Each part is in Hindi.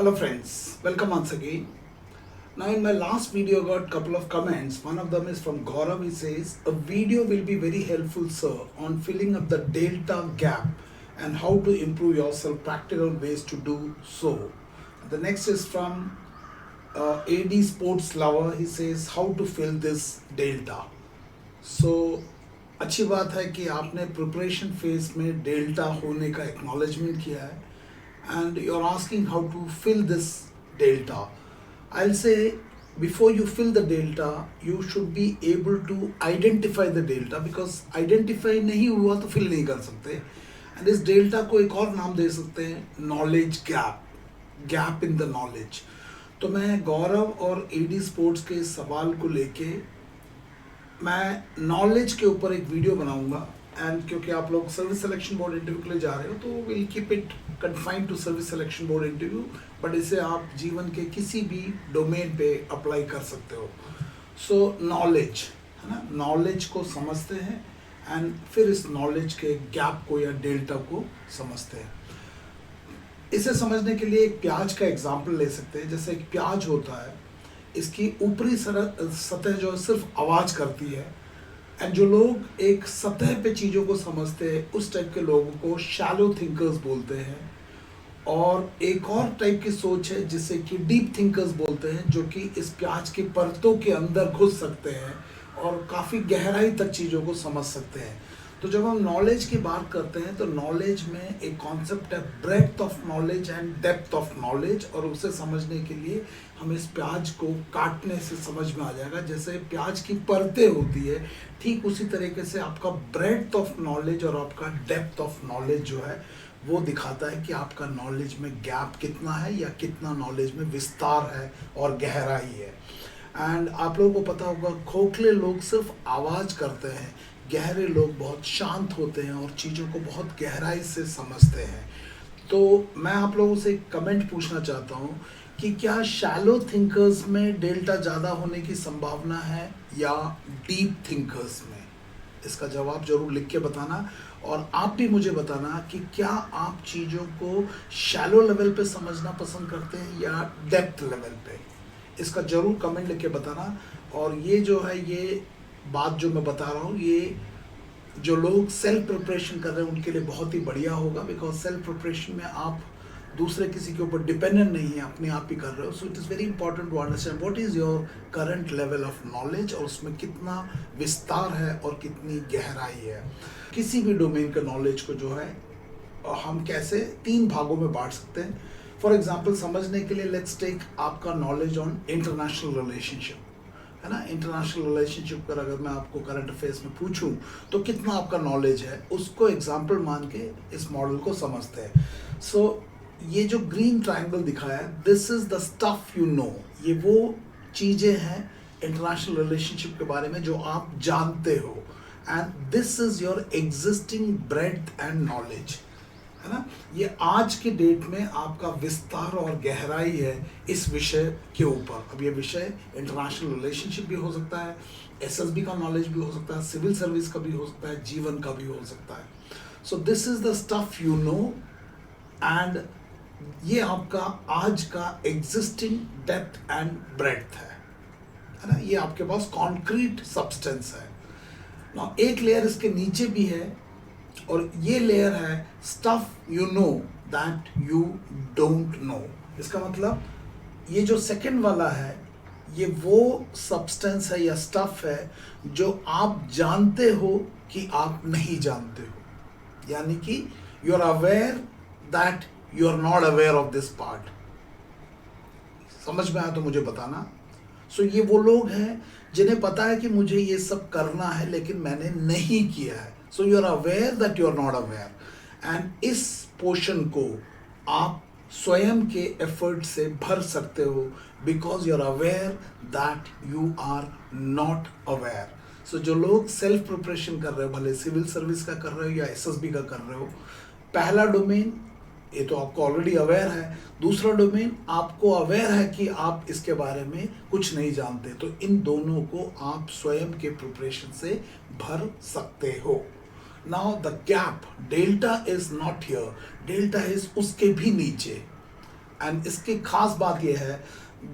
Hello friends, welcome once again. Now in my last video I got couple of comments. One of them is from Gaurav. He says a video will be very helpful sir on filling up the delta gap and how to improve yourself, practical ways to do so. The next is from AD Sports Lover. He says how to fill this delta. So अच्छी बात है कि आपने प्रिपरेशन फेज में डेल्टा होने का एक्नॉलेजमेंट किया है and you're asking how to fill this delta. I'll say before you fill the delta, you should be able to identify the delta because identify नहीं हुआ तो fill नहीं कर सकते. And इस delta को एक और नाम दे सकते हैं knowledge gap in the knowledge. तो मैं गौरव और AD स्पोर्ट्स के सवाल को लेके मैं नॉलेज के ऊपर एक वीडियो बनाऊंगा एंड क्योंकि आप लोग सर्विस सिलेक्शन बोर्ड इंटरव्यू के लिए जा रहे हो तो will keep it confined to service selection board interview, but इसे आप जीवन के किसी भी डोमेन पे अप्लाई कर सकते हो. सो नॉलेज है ना, नॉलेज को समझते हैं एंड फिर इस नॉलेज के गैप को या डेल्टा को समझते हैं. इसे समझने के लिए एक प्याज का एग्जाम्पल ले सकते हैं. जैसे एक प्याज होता है, इसकी ऊपरी सतह जो सिर्फ आवाज़ करती है एंड जो लोग एक सतह पे चीज़ों को समझते हैं उस टाइप के लोगों को शैलो थिंकर्स बोलते हैं. और एक और टाइप की सोच है जिसे कि डीप थिंकर्स बोलते हैं, जो कि इस प्याज की परतों के अंदर घुस सकते हैं और काफ़ी गहराई तक चीज़ों को समझ सकते हैं. तो जब हम नॉलेज की बात करते हैं तो नॉलेज में एक कॉन्सेप्ट है breadth of knowledge and depth of knowledge, और उसे समझने के लिए हम इस प्याज को काटने से समझ में आ जाएगा. जैसे प्याज की परतें होती है, ठीक उसी तरीके से आपका ब्रेड्थ ऑफ नॉलेज और आपका डेप्थ ऑफ नॉलेज जो है वो दिखाता है कि आपका नॉलेज में गैप कितना है या कितना नॉलेज में विस्तार है और गहराई है. एंड आप लोगों को पता होगा खोखले लोग सिर्फ आवाज़ करते हैं, गहरे लोग बहुत शांत होते हैं और चीज़ों को बहुत गहराई से समझते हैं. तो मैं आप लोगों से एक कमेंट पूछना चाहता हूँ कि क्या शैलो थिंकर्स में डेल्टा ज़्यादा होने की संभावना है या डीप थिंकर्स में? इसका जवाब जरूर लिख के बताना. और आप भी मुझे बताना कि क्या आप चीज़ों को शैलो लेवल पे समझना पसंद करते हैं या डेप्थ लेवल पे. इसका जरूर कमेंट लिख के बताना. और ये जो है, ये बात जो मैं बता रहा हूँ, ये जो लोग सेल्फ प्रिपरेशन कर रहे हैं उनके लिए बहुत ही बढ़िया होगा, बिकॉज सेल्फ प्रिपरेशन में आप दूसरे किसी के ऊपर डिपेंडेंट नहीं है, अपने आप ही कर रहे हो. So it is very important to understand what is your current level of knowledge और उसमें कितना विस्तार है और कितनी गहराई है. किसी भी डोमेन के नॉलेज को जो है हम कैसे 3 भागों में बांट सकते हैं. फॉर एग्जाम्पल समझने के लिए लेट्स टेक आपका नॉलेज ऑन इंटरनेशनल रिलेशनशिप, है ना. इंटरनेशनल रिलेशनशिप पर अगर मैं आपको करंट अफेयर्स में पूछूं तो कितना आपका नॉलेज है, उसको एग्जाम्पल मान के इस मॉडल को समझते हैं. सो ये जो ग्रीन ट्रायंगल दिखाया है, this is the stuff you no. ये वो चीज़ें हैं इंटरनेशनल रिलेशनशिप के बारे में जो आप जानते हो, and this is your existing breadth and knowledge, है ना. ये आज के डेट में आपका विस्तार और गहराई है इस विषय के ऊपर. अब ये विषय इंटरनेशनल रिलेशनशिप भी हो सकता है, एसएसबी का नॉलेज भी हो सकता है, सिविल सर्विस का भी हो सकता है, जीवन का भी हो सकता है. So this is the stuff you no, and ये आपका आज का एग्जिस्टिंग डेप्थ एंड ब्रेड्थ है ना. ये आपके पास कॉन्क्रीट सब्सटेंस है ना. एक लेयर इसके नीचे भी है और ये लेयर है stuff you know that you don't know. इसका मतलब ये जो सेकंड वाला है ये वो सब्सटेंस है या स्टफ है जो आप जानते हो कि आप नहीं जानते हो, यानी कि you are aware that you are not aware of this part. समझ में आया तो मुझे बताना. सो ये वो लोग हैं जिन्हें पता है कि मुझे ये सब करना है लेकिन मैंने नहीं किया है. So you are aware that you are not aware, and इस पोर्शन को आप स्वयं के एफर्ट से भर सकते हो because you are aware that you are not aware. So जो लोग सेल्फ प्रिपरेशन कर रहे हो, भले सिविल सर्विस का कर रहे हो या एसएसबी का कर रहे हो, पहला डोमेन ये तो आपको ऑलरेडी अवेयर है. दूसरा डोमेन आपको अवेयर है कि आप इसके बारे में कुछ नहीं जानते. तो इन दोनों को आप स्वयं के प्रिपरेशन से भर सकते हो. Now the gap delta is not here, delta is उसके भी नीचे. एंड इसकी खास बात यह है,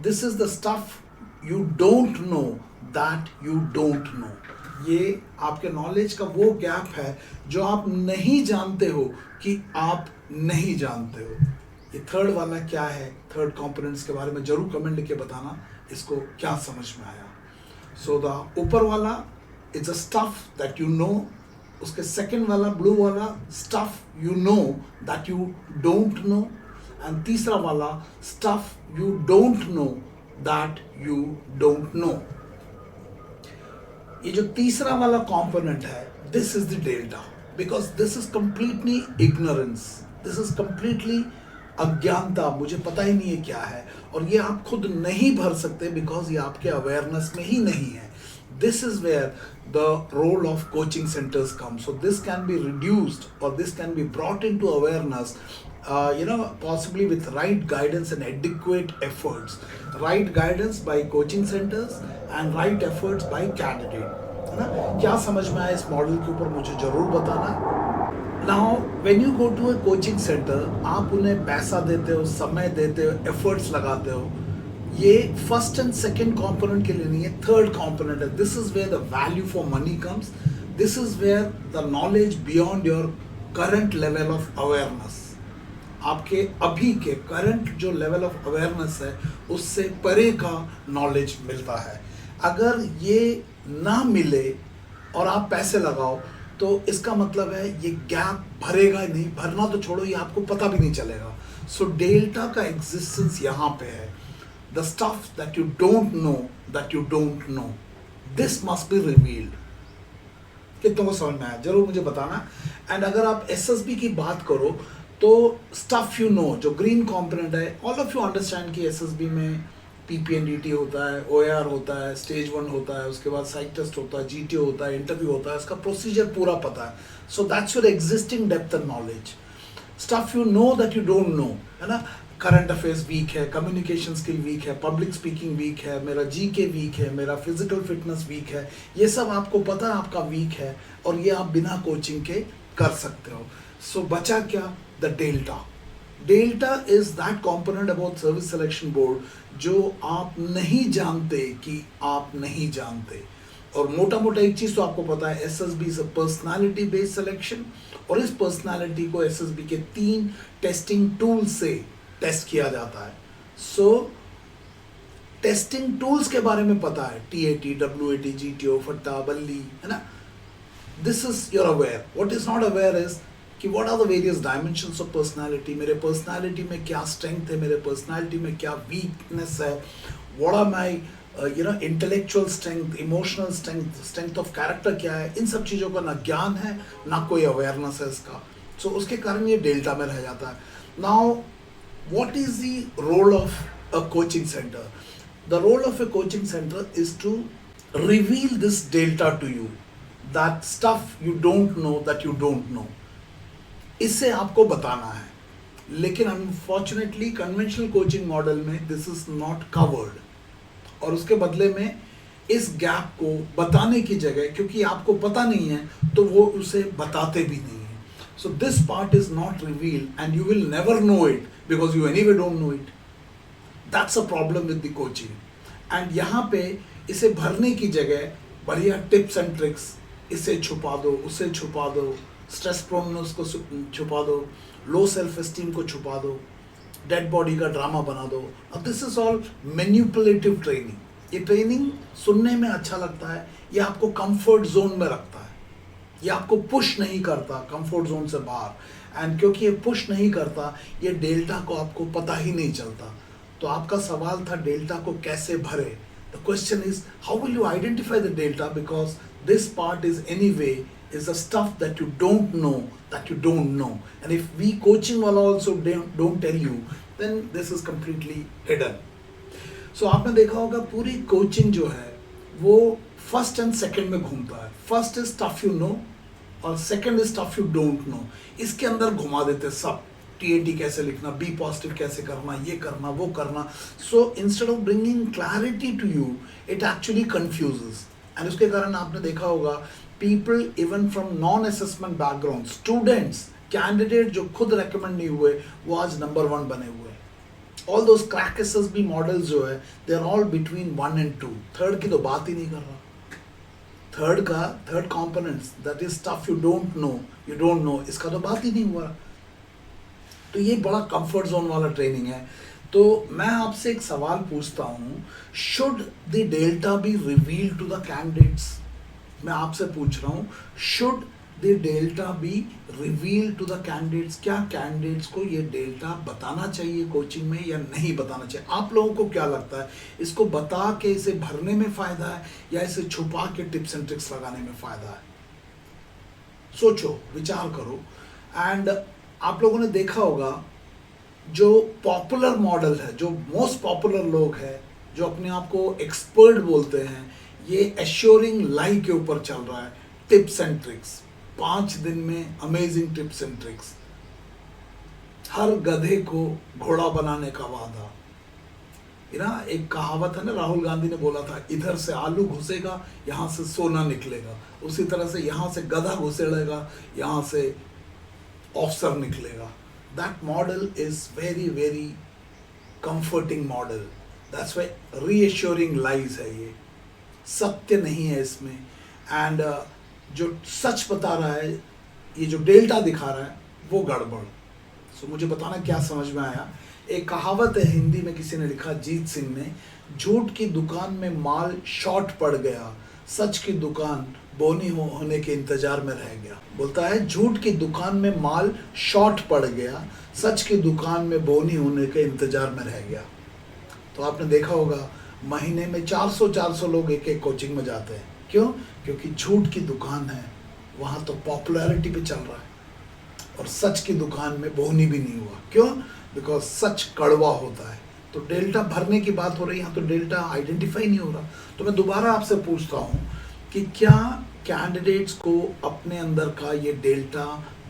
this is the stuff you don't know that you don't no. ये आपके नॉलेज का वो गैप है जो आप नहीं जानते हो कि आप नहीं जानते हो। ये थर्ड वाला क्या है, थर्ड कंपोनेंट्स के बारे में जरूर कमेंट लिख के बताना इसको क्या समझ में आया। सो द ऊपर वाला it's a stuff that you know, उसके सेकंड वाला ब्लू वाला stuff you know that you don't no, and तीसरा वाला stuff you don't know that you don't no. ये जो तीसरा वाला कंपोनेंट है, this is the delta, because this is completely ignorance, this is completely अज्ञानता, मुझे पता ही नहीं है क्या है, और ये आप खुद नहीं भर सकते बिकॉज ये आपके अवेयरनेस में ही नहीं है। This is where the role of coaching centers comes. So this can be reduced, or this can be brought into awareness, possibly with right guidance and adequate efforts. Right guidance by coaching centers and right efforts by candidate. है ना? क्या समझ में आया इस मॉडल के ऊपर मुझे जरूर बताना। Now, when you go to a coaching center, आप उन्हें पैसा देते हो, समय देते हो, efforts लगाते हो। ये फर्स्ट एंड सेकेंड कंपोनेंट के लिए नहीं है, थर्ड कंपोनेंट है। This is where the value for money comes, this is where the knowledge beyond your current level of awareness. आपके अभी के करंट जो लेवल ऑफ अवेयरनेस है उससे परे का नॉलेज मिलता है। अगर ये ना मिले और आप पैसे लगाओ तो इसका मतलब है ये गैप भरेगा ही नहीं, भरना तो छोड़ो, ये आपको पता भी नहीं चलेगा। सो डेल्टा का एग्जिस्टेंस यहाँ पे है। The stuff that you don't know that you don't know, this must be revealed. कितनों को समझ में आया जरूर मुझे बताना। एंड अगर आप SSB की बात करो तो स्टफ यू नो जो ग्रीन कंपोनेंट है, ऑल ऑफ यू अंडरस्टैंड कि SSB में PPNDT होता है, OAR होता है, स्टेज 1 होता है, उसके बाद साइक टेस्ट होता है, GTO होता है, इंटरव्यू होता है, इसका प्रोसीजर पूरा पता है। So that's your existing depth and knowledge. Stuff you know that you don't no, है ना। करंट अफेयर्स वीक है, कम्युनिकेशन स्किल वीक है, पब्लिक स्पीकिंग वीक है, मेरा GK वीक है, मेरा फिजिकल फिटनेस वीक है, ये सब आपको पता है आपका वीक है, और ये आप बिना कोचिंग के कर सकते हो। सो बचा क्या, the delta. Delta is that component about service selection board जो आप नहीं जानते कि आप नहीं जानते। और मोटा मोटा एक चीज तो आपको पता है, SSB is a personality based selection, और इस पर्सनालिटी को SSB के 3 टेस्टिंग टूल से टेस्ट किया जाता है। सो टेस्टिंग टूल्स के बारे में पता है, TAT, WAT, GTO, फट्टा, बल्ली, है ना। This is your aware. What is not aware is कि what are the various dimensions of personality. मेरे पर्सनालिटी में क्या स्ट्रेंथ है, मेरे पर्सनालिटी में क्या वीकनेस है, what are my intellectual strength, emotional strength, strength of character क्या है। इन सब चीज़ों का ना ज्ञान है ना कोई अवेयरनेस है इसका। सो उसके कारण ये डेल्टा में रह जाता है। Now what is the role of a coaching center? The role of a coaching center is to reveal this delta to you, that stuff you don't know that you don't know. इससे आपको बताना है, लेकिन अनफॉर्चुनेटली कन्वेंशनल कोचिंग मॉडल में दिस इज नॉट कवर्ड, और उसके बदले में इस गैप को बताने की जगह, क्योंकि आपको पता नहीं है तो वो उसे बताते भी नहीं है। So this part is not revealed and you will never know it because you anyway don't know it. That's a problem with the coaching. And यहाँ पे इसे भरने की जगह बढ़िया टिप्स एंड ट्रिक्स, इसे छुपा दो, उसे छुपा दो, स्ट्रेस प्रोननेस को छुपा दो, लो सेल्फ एस्टीम को छुपा दो, डेड बॉडी का ड्रामा बना दो। अब this is all manipulative training. ये ट्रेनिंग सुनने में अच्छा लगता है, ये आपको कंफर्ट जोन में रखता है, ये आपको पुश नहीं करता कंफर्ट जोन से बाहर। एंड क्योंकि ये पुश नहीं करता, ये डेल्टा को आपको पता ही नहीं चलता। तो आपका सवाल था डेल्टा को कैसे भरे। The question is how will you identify the delta, because this part is anyway is the stuff that you don't know that you don't know, and if we coaching wala also don't tell you, then this is completely hidden. So आपने देखा होगा पूरी कोचिंग जो है वो फर्स्ट एंड सेकंड में घूमता है। First is stuff you know और second is stuff you don't know. इसके अंदर घुमा देते सब, TAT कैसे लिखना, बी पॉजिटिव कैसे करना, ये करना वो करना। So instead of bringing clarity to you, it actually confuses. And उसके कारण आपने देखा होगा people even from non-assessment background, students, candidate जो खुद रेकमेंड नहीं हुए वो आज नंबर 1 बने हुए। All those crack SSB models जो है they are all between 1 and 2. Third की तो बात ही नहीं कर रहा. Third components that is stuff you don't know, इसका तो बात ही नहीं हुआ. तो ये बड़ा कंफर्ट जोन वाला ट्रेनिंग है. तो मैं आपसे एक सवाल पूछता हूँ, should the delta be reveal to the candidates? मैं आपसे पूछ रहा हूँ, should the delta be reveal to the candidates? क्या कैंडिडेट्स को ये डेल्टा बताना चाहिए कोचिंग में या नहीं बताना चाहिए? आप लोगों को क्या लगता है, इसको बता के इसे भरने में फायदा है या इसे छुपा के टिप्स एंड ट्रिक्स लगाने में फायदा है? सोचो, विचार करो. एंड आप लोगों ने देखा होगा जो पॉपुलर मॉडल है, जो मोस्ट पॉपुलर लोग हैं, जो अपने आप को एक्सपर्ट बोलते हैं, ये एश्योरिंग लाई के ऊपर चल रहा है. टिप्स एंड ट्रिक्स, 5 दिन में अमेजिंग टिप्स एंड ट्रिक्स. हर गधे को घोड़ा बनाने का वादा. ना एक कहावत है ना, राहुल गांधी ने बोला था, इधर से आलू घुसेगा, यहाँ से सोना निकलेगा. उसी तरह से यहाँ से गधा घुसेड़ेगा, यहाँ से ऑफिसर निकलेगा. That model is very very comforting model. That's why reassuring lies है ये. सत्य नहीं है इसमें. एंड जो सच बता रहा है, ये जो डेल्टा दिखा रहा है, वो गड़बड़. सो मुझे बताना क्या समझ में आया. एक कहावत है हिंदी में, किसी ने लिखा, जीत सिंह ने, झूठ की दुकान में माल शॉर्ट पड़ गया, सच की दुकान बोनी होने के इंतजार में रह गया. बोलता है, झूठ की दुकान में माल शॉर्ट पड़ गया, सच की दुकान में बोनी होने के इंतजार में रह गया. तो आपने देखा होगा महीने में 400 लोग एक कोचिंग में जाते हैं. क्यों? क्योंकि झूठ की दुकान है, वहाँ तो पॉपुलैरिटी पे चल रहा है, और सच की दुकान में बोनी भी नहीं हुआ. क्यों? बिकॉज सच कड़वा होता है. तो डेल्टा भरने की बात हो रही है, यहाँ तो डेल्टा आइडेंटिफाई नहीं हो रहा. तो मैं दोबारा आपसे पूछता हूँ कि क्या कैंडिडेट्स को अपने अंदर का ये डेल्टा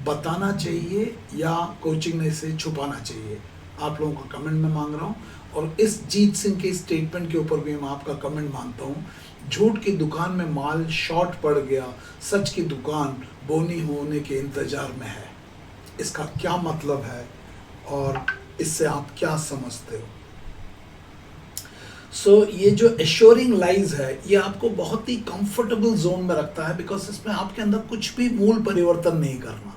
बताना चाहिए या कोचिंग में इसे छुपाना चाहिए? आप लोगों का कमेंट में मांग रहा हूँ. और इस जीत सिंह के स्टेटमेंट के ऊपर भी मैं आपका कमेंट मांगता हूँ. झूठ की दुकान में माल शॉर्ट पड़ गया, सच की दुकान बोनी होने के इंतजार में है. इसका क्या मतलब है और इससे आप क्या समझते हो? ये जो एश्योरिंग लाइज है, ये आपको बहुत ही कंफर्टेबल जोन में रखता है, बिकॉज इसमें आपके अंदर कुछ भी मूल परिवर्तन नहीं करना.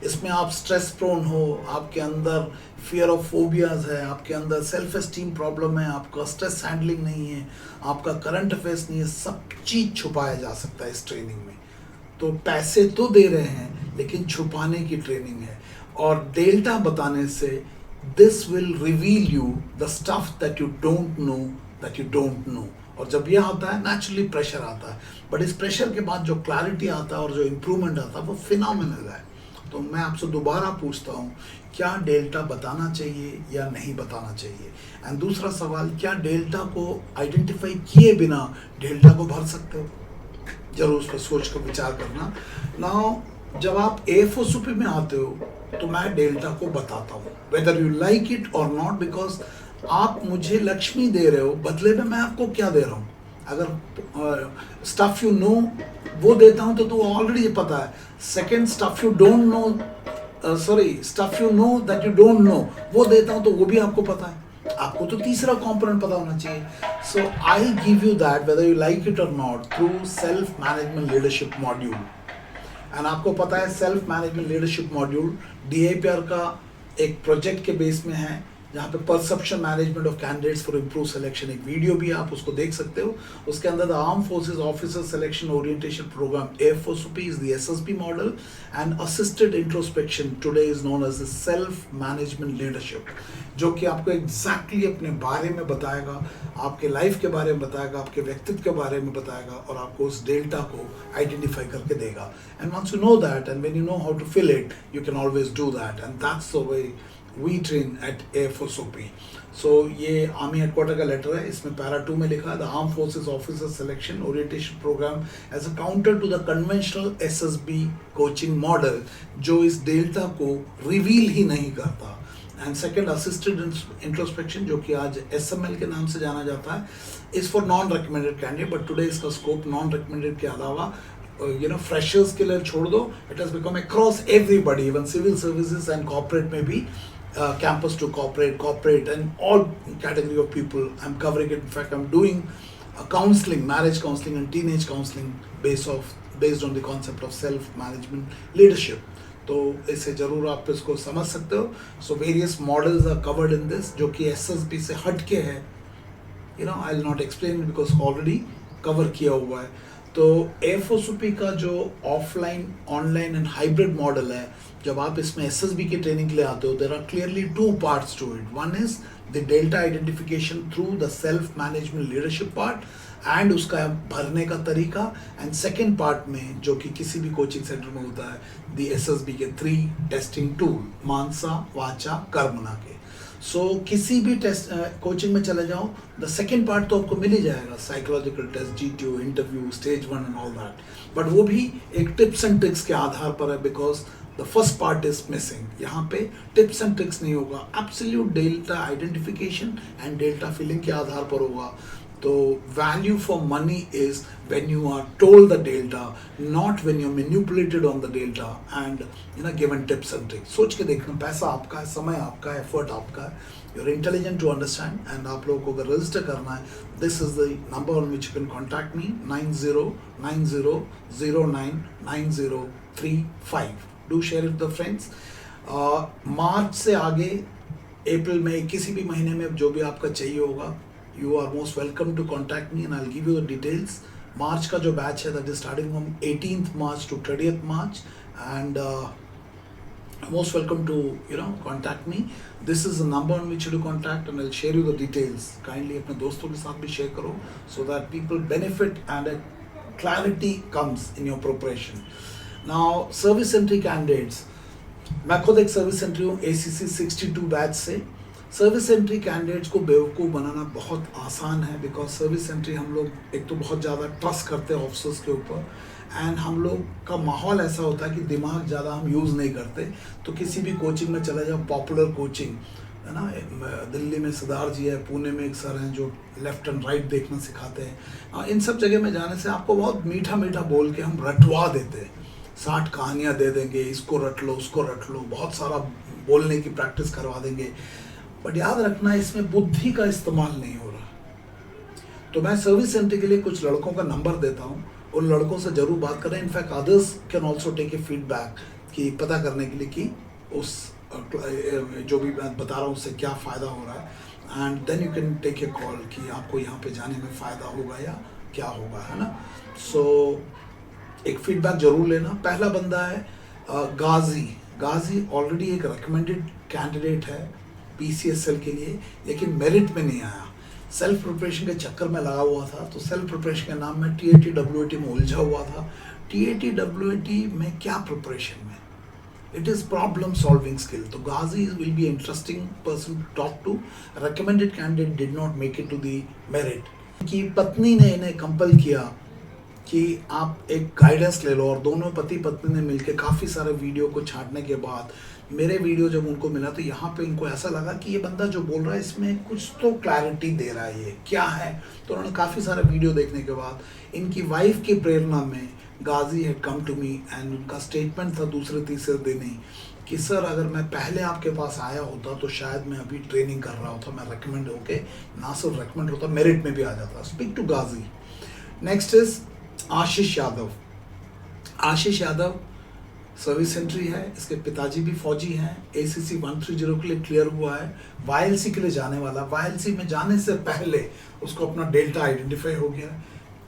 इसमें आप स्ट्रेस प्रोन हो, आपके अंदर फियर ऑफ फोबियाज है, आपके अंदर सेल्फ एस्टीम प्रॉब्लम है, आपका स्ट्रेस हैंडलिंग नहीं है, आपका करंट अफेयर्स नहीं है, सब चीज़ छुपाया जा सकता है इस ट्रेनिंग में. तो पैसे तो दे रहे हैं, लेकिन छुपाने की ट्रेनिंग है. और डेल्टा बताने से this will reveal you the stuff that you don't no. और जब ये आता है, नेचुरली प्रेशर आता है, बट इस प्रेशर के बाद जो क्लैरिटी आता है और जो इम्प्रूवमेंट आता है, वो फिनोमिनल है. तो मैं आपसे दोबारा पूछता हूँ, क्या डेल्टा बताना चाहिए या नहीं बताना चाहिए? एंड दूसरा सवाल, क्या डेल्टा को आइडेंटिफाई किए बिना डेल्टा को भर सकते हो? जरूर उस पर सोच कर विचार करना. नाउ जब आप AFOSUP में आते हो तो मैं डेल्टा को बताता हूँ, weather you like it or not, because आप मुझे लक्ष्मी दे रहे हो, बदले में मैं आपको क्या दे रहा हूँ? अगर स्टफ यू नो वो देता हूँ तो ऑलरेडी ये पता है. Second, stuff you don't no, stuff you know that you don't no, वो देता हूँ तो वो भी आपको पता है. आपको तो तीसरा कंपोनेंट पता होना चाहिए. So I give you that whether you like it or not through self management leadership module. And आपको पता है self management leadership module DIPR का एक प्रोजेक्ट के बेस में है, जहाँ पे perception management of candidates for improve selection, एक वीडियो भी आप उसको देख सकते हो. उसके अंदर the arm forces officer selection orientation programme AFOSUP is the SSB model, and assisted introspection today is known as the self management leadership, जो कि आपको एग्जैक्टली अपने बारे में बताएगा, आपके लाइफ के बारे में बताएगा, आपके व्यक्तित्व के बारे में बताएगा, और आपको उस डेल्टा को आइडेंटिफाई करके देगा. And once you know that and when you know how to fill it, you can always do that. And that's the way we train at AFOSUP. ये आर्मी हेडक्वार्टर का लेटर है. इसमें पैरा 2 में लिखा है, the arm forces officer selection orientation programme as a counter to the conventional SSB coaching model, जो इस डेल्टा को रिवील ही नहीं करता. एंड सेकेंड, असिस्टेड इंट्रोस्पेक्शन, जो कि आज SML के नाम से जाना जाता है, is for non recommended candidate, but today इसका स्कोप नॉन रिकमेंडेड के अलावा फ्रेशर्स के लिए छोड़ दो. It has become across everybody, even civil services and corporate में भी campus to corporate, and all category of people. I'm covering it. In fact, I'm doing counseling, marriage counseling and teenage counseling based on the concept of self management leadership. तो इससे ज़रूर आप इसको समझ सकते हो. So various models are covered in this, जो कि SSB से हट के है. I will not explain because already cover किया हुआ है. तो FOSUP का जो offline, online and hybrid model है, जब आप इसमें SSB की ट्रेनिंग के लिए आते हो, there are clearly 2 parts to it. One is the delta identification through the self management leadership part and उसका भरने का तरीका, एंड सेकेंड पार्ट में जो कि किसी भी कोचिंग सेंटर में होता है, द SSB के 3 टेस्टिंग टूल, मानसा, वाचा, कर्मणा के. सो किसी भी टेस्ट कोचिंग में चले जाओ, द सेकेंड पार्ट तो आपको मिल ही जाएगा, psychological test, GTO, interview, stage 1 and all that. But वो भी एक टिप्स एंड ट्रिक्स के आधार पर है, because the first part is missing. यहाँ पे टिप्स एंड ट्रिक्स नहीं होगा, absolute delta identification and delta filling के आधार पर होगा. तो value for money is when you are told the delta, not when you're manipulated on the delta and given tips and tricks. सोच के देखना, पैसा आपका है, समय आपका है, एफर्ट आपका है. You're intelligent to understand, and आप लोगों को अगर रजिस्टर करना है, this is the number on which you can contact me, 9090099035. Do share it with the friends. मार्च से आगे, अप्रैल में, किसी भी महीने में जो भी आपका चाहिए होगा, you are most welcome to contact me and I'll give you the details. मार्च का जो बैच है, that is starting from 18th March to 30th March, and most welcome to contact me. This is the number on which you to contact, and I'll share you the details. Kindly अपने दोस्तों के साथ भी share करो, so that people benefit and a clarity comes in your preparation. Now service entry candidates, मैं खुद एक सर्विस एंट्री हूँ ACC 62 बैच से. सर्विस एंट्री कैंडिडेट्स को बेवकूफ़ बनाना बहुत आसान है, बिकॉज सर्विस एंट्री हम लोग एक तो बहुत ज़्यादा ट्रस्ट करते हैं ऑफिसर्स के ऊपर, एंड हम लोग का माहौल ऐसा होता है कि दिमाग ज़्यादा हम यूज़ नहीं करते. तो किसी भी कोचिंग में चला जाओ, पॉपुलर कोचिंग है ना, दिल्ली में सिद्धार्थ जी है, पुणे में एक सर हैं जो लेफ्ट एंड राइट देखना सिखाते हैं. इन सब जगह में जाने से आपको बहुत मीठा मीठा बोल के हम रटवा देते हैं. 60 कहानियाँ दे देंगे, इसको रट लो, उसको रट लो, बहुत सारा बोलने की प्रैक्टिस करवा देंगे. बट याद रखना, इसमें बुद्धि का इस्तेमाल नहीं हो रहा. तो मैं सर्विस सेंटर के लिए कुछ लड़कों का नंबर देता हूँ, उन लड़कों से ज़रूर बात करें. In fact others can also take a feedback, कि पता करने के लिए कि उस जो भी मैं बता रहा हूँ उससे क्या फ़ायदा हो रहा है, and then you can take a call कि आपको यहाँ पे जाने में फ़ायदा होगा या क्या होगा, है ना. सो एक फीडबैक ज़रूर लेना. पहला बंदा है गाजी ऑलरेडी एक रिकमेंडेड कैंडिडेट है PCSL के लिए, लेकिन मेरिट में नहीं आया. सेल्फ प्रिपरेशन के चक्कर में लगा हुआ था, तो सेल्फ प्रिपरेशन के नाम में TAT-WAT में उलझा हुआ था. TAT-WAT में क्या प्रिपरेशन में, it is problem solving skill. तो Ghazi will be interesting person to talk to. Recommended candidate did not make it to the merit. कि पत्नी ने इन्हें कंपल किया कि आप एक गाइडेंस ले लो, और दोनों पति पत्नी ने मिलकर काफ़ी सारे वीडियो को छांटने के बाद मेरे वीडियो जब उनको मिला, तो यहाँ पे इनको ऐसा लगा कि ये बंदा जो बोल रहा है इसमें कुछ तो क्लैरिटी दे रहा है, ये क्या है. तो उन्होंने काफ़ी सारे वीडियो देखने के बाद इनकी वाइफ की प्रेरणा में Ghazi had come to me, and उनका स्टेटमेंट था दूसरे तीसरे दिन ही कि सर, अगर मैं पहले आपके पास आया होता तो शायद मैं अभी ट्रेनिंग कर रहा होता, मैं रिकमेंड होके ना सिर्फ रिकमेंड होता, मेरिट में भी आ जाता. Speak to Ghazi. Next is Ashish Yadav service entry है. इसके पिताजी भी फौजी हैं. ACC 130 के लिए क्लियर हुआ है. YLC के लिए जाने वाला. YLC में जाने से पहले उसको अपना डेल्टा आइडेंटिफाई हो गया,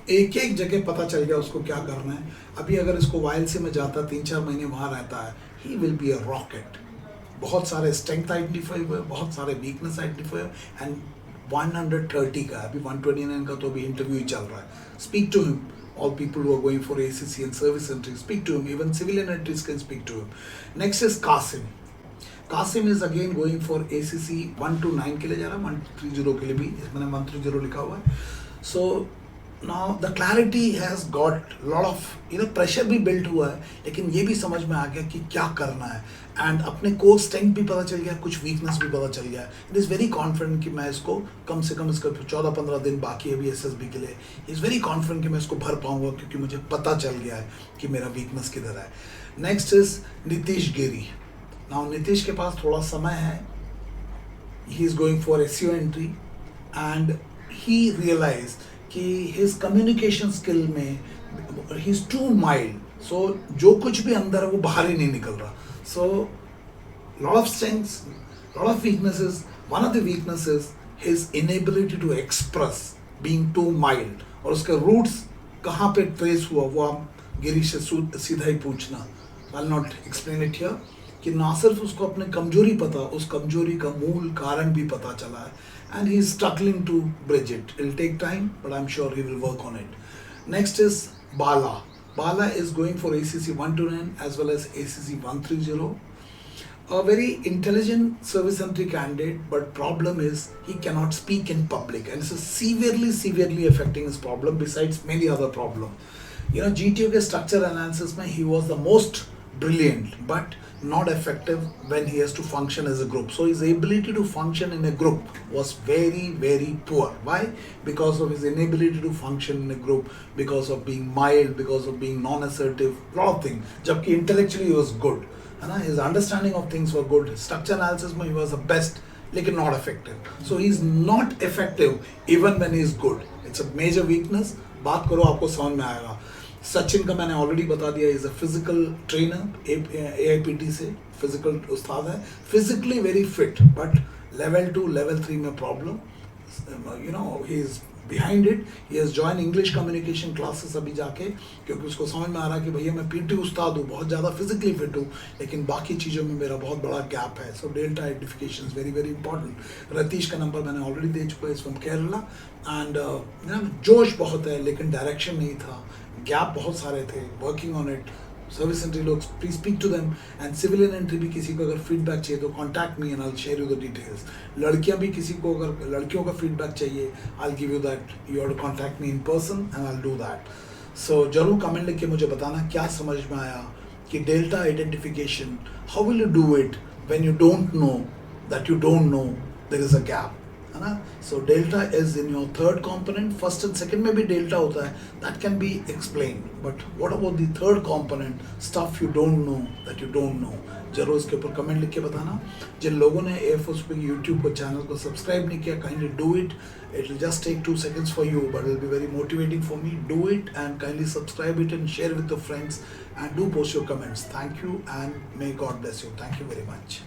एक एक जगह पता चल गया उसको क्या करना है. अभी अगर इसको YLC में जाता, 3-4 महीने वहाँ रहता है, he will be a rocket. बहुत सारे स्ट्रेंथ आइडेंटिफाई हुए, बहुत सारे वीकनेस आइडेंटिफाई हुए, एंड 130 का, अभी 129 का तो अभी इंटरव्यू ही चल रहा है. Speak to him. All people who are going for ACC and service entry, speak to him. Even civilian entries can speak to him. Next is Qasim. Qasim is again going for ACC 129 के लिए जा रहा है, 130 के लिए भी, इसमें 130 लिखा हुआ है. So now the clarity has got lot of pressure भी built हुआ है, लेकिन ये भी समझ में आ गया कि क्या करना है, एंड अपने कोर स्ट्रेंथ भी पता चल गया, कुछ वीकनेस भी पता चल गया. इट इज़ वेरी कॉन्फिडेंट कि मैं इसको कम से कम, इसका 14-15 दिन बाकी है अभी SSB के लिए, इज़ वेरी कॉन्फिडेंट कि मैं इसको भर पाऊंगा, क्योंकि मुझे पता चल गया है कि मेरा वीकनेस किधर है. Next is Nitish Giri. Now Nitish के पास थोड़ा समय है, he is going for SEO entry, and he realized कि his communication skill में he's too mild, so जो कुछ भी अंदर है वो बाहर ही नहीं निकल रहा. So lot of strengths, lot of weaknesses. One of the weaknesses his inability to express, being too mild. और उसके roots कहाँ पे trace हुआ वो आप गिरीश से सीधा ही पूछना. I'll not explain it here. कि ना सिर्फ उसको अपने कमजोरी पता, उस कमजोरी का मूल कारण भी पता चला है, and he is struggling to bridge it. It'll take time, but I'm sure he will work on it. Next is Bala. Bala is going for ACC 129 as well as ACC 130. A very intelligent service entry candidate, but problem is he cannot speak in public, and this is severely affecting his problem besides many other problems. You know, GTO के structure analysis में he was the most brilliant, but not effective when he has to function as a group. So his ability to function in a group was very poor. Why? Because of his inability to function in a group, because of being mild, because of being non-assertive, lot of things. जबकि intellectually he was good, है ना? His understanding of things were good. Structure analysis में he was the best, लेकिन not effective. So he is not effective even when he is good. It's a major weakness. बात करो आपको समझ में आएगा. सचिन का मैंने ऑलरेडी बता दिया, is a physical trainer, AIPT से फिजिकल उस्ताद है, physically very fit, but level 2 level 3 में problem. You know he is behind it. He has join English communication classes अभी जाके, क्योंकि उसको समझ में आ रहा है कि भैया मैं PT उस्ताद हूँ, बहुत ज़्यादा फिजिकली फिट हूँ, लेकिन बाकी चीज़ों में मेरा बहुत बड़ा गैप है. So delta identification is very important. Ratheesh का नंबर मैंने ऑलरेडी दे चुका है, इज फ्रॉम केरला, एंड जोश बहुत है लेकिन डायरेक्शन नहीं था, गैप बहुत सारे थे, working on it. Service entry लोग, please speak to them, and civilian entry भी किसी को अगर फीडबैक चाहिए तो contact me and I will share you the details. लड़कियां भी किसी को अगर लड़कियों का फीडबैक चाहिए, I will give you that. You have to contact me in person and I will do that. So जरूर कमेंट लिख के मुझे बताना क्या समझ में आया कि delta identification, how will you do it when you don't know that you don't know there is a gap, है ना? So delta is in your third component. First and second में भी डेल्टा होता है, that can be explain, but what about the third component, stuff you don't know that you don't know. जरूर इसके ऊपर कमेंट लिख के बताना. जिन लोगों ने एयरफोर्स पे यूट्यूब को चैनल को सब्सक्राइब नहीं किया, kindly do it. It will just take 2 seconds for you, but will be very motivating for me. Do it and kindly subscribe it and share with your friends, and do post your comments. Thank you and may God bless you. Thank you very much.